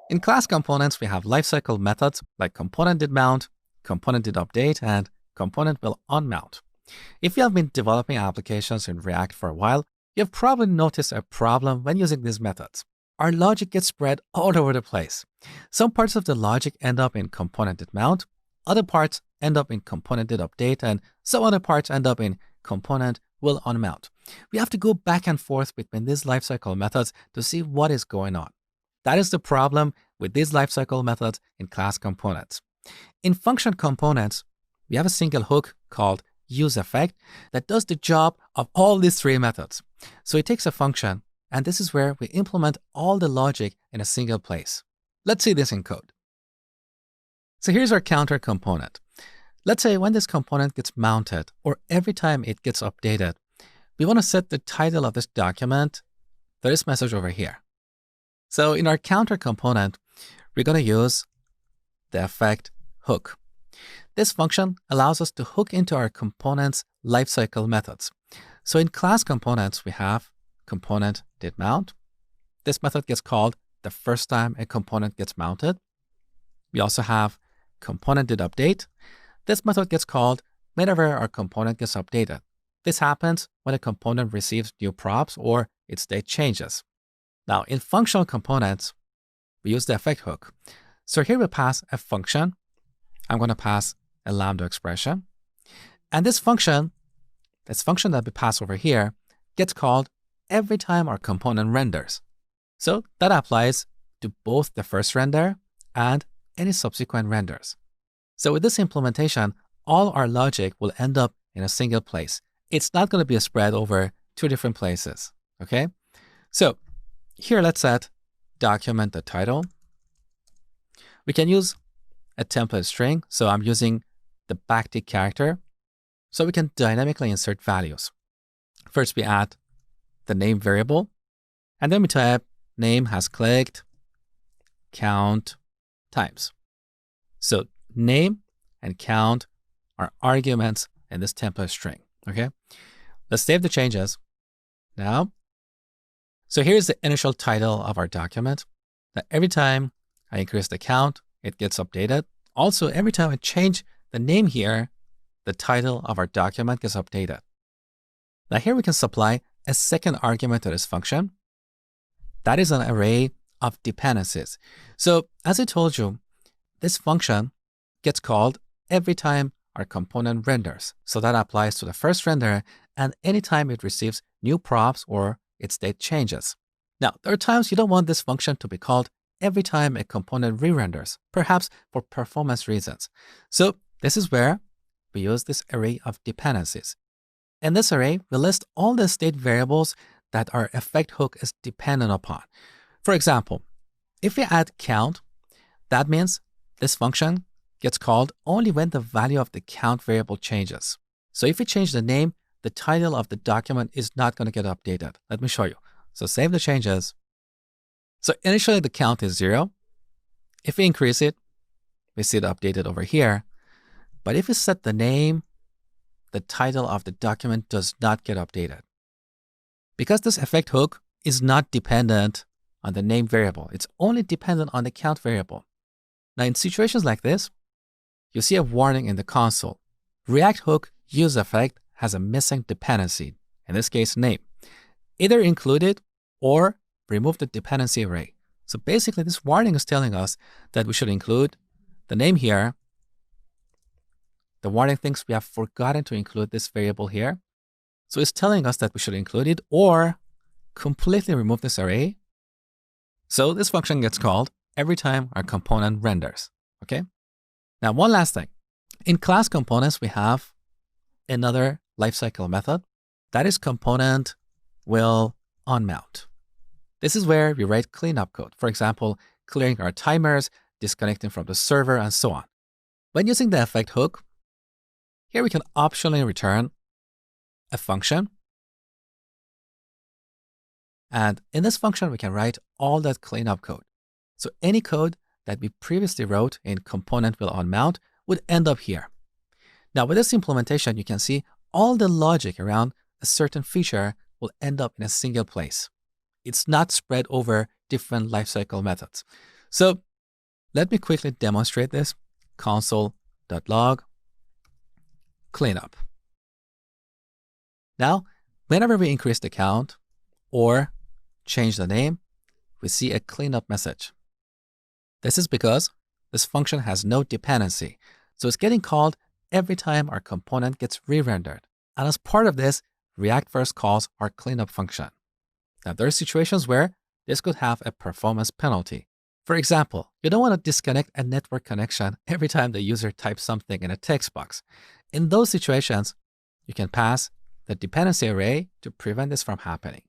In class components, we have lifecycle methods like component did mount, component did update, and component will unmount. If you have been developing applications in React for a while, you've probably noticed a problem when using these methods. Our logic gets spread all over the place. Some parts of the logic end up in component did mount, other parts end up in component did update, and some other parts end up in component will unmount. We have to go back and forth between these lifecycle methods to see what is going on. That is the problem with these lifecycle methods in class components. In function components, we have a single hook called useEffect that does the job of all these three methods. So it takes a function, and this is where we implement all the logic in a single place. Let's see this in code. So here's our counter component. Let's say when this component gets mounted, or every time it gets updated, we want to set the title of this document to this message over here. So in our counter component, we're going to use the effect hook. This function allows us to hook into our component's lifecycle methods. So in class components, we have component did mount. This method gets called the first time a component gets mounted. We also have component did update. This method gets called whenever our component gets updated. This happens when a component receives new props or its state changes. Now, in functional components, we use the effect hook. So here we pass a function. I'm going to pass a lambda expression. And this function that we pass over here, gets called every time our component renders. So that applies to both the first render and any subsequent renders. So with this implementation, all our logic will end up in a single place. It's not going to be spread over two different places, okay? So here, let's set document the title. We can use a template string. So I'm using the backtick character. So we can dynamically insert values. First, we add the name variable. And then we type name has clicked, count times. So name and count are arguments in this template string, okay? Let's save the changes now. So here's the initial title of our document. Now, every time I increase the count, it gets updated. Also, every time I change the name here, the title of our document gets updated. Now here we can supply a second argument to this function. That is an array of dependencies. So as I told you, this function gets called every time our component renders. So that applies to the first render and anytime it receives new props or its state changes. Now, there are times you don't want this function to be called every time a component re-renders, perhaps for performance reasons. So this is where we use this array of dependencies. In this array, we list all the state variables that our effect hook is dependent upon. For example, if we add count, that means this function gets called only when the value of the count variable changes. So if we change the name, the title of the document is not going to get updated. Let me show you. So save the changes. So initially the count is 0. If we increase it, we see it updated over here. But if we set the name, the title of the document does not get updated. Because this effect hook is not dependent on the name variable. It's only dependent on the count variable. Now in situations like this, you see a warning in the console. React hook useEffect has a missing dependency, in this case name. Either include it or remove the dependency array. So basically this warning is telling us that we should include the name here. The warning thinks we have forgotten to include this variable here. So it's telling us that we should include it or completely remove this array. So this function gets called every time our component renders, okay? Now one last thing. In class components, we have another lifecycle method. That is component will unmount. This is where we write cleanup code. For example, clearing our timers, disconnecting from the server, and so on. When using the effect hook, here we can optionally return a function. And in this function, we can write all that cleanup code. So any code that we previously wrote in component will unmount would end up here. Now with this implementation, you can see all the logic around a certain feature will end up in a single place. It's not spread over different lifecycle methods. So let me quickly demonstrate this. Console.log cleanup. Now, whenever we increase the count or change the name, we see a cleanup message. This is because this function has no dependency, so it's getting called every time our component gets re-rendered. And as part of this, React first calls our cleanup function. Now, there are situations where this could have a performance penalty. For example, you don't want to disconnect a network connection every time the user types something in a text box. In those situations, you can pass the dependency array to prevent this from happening.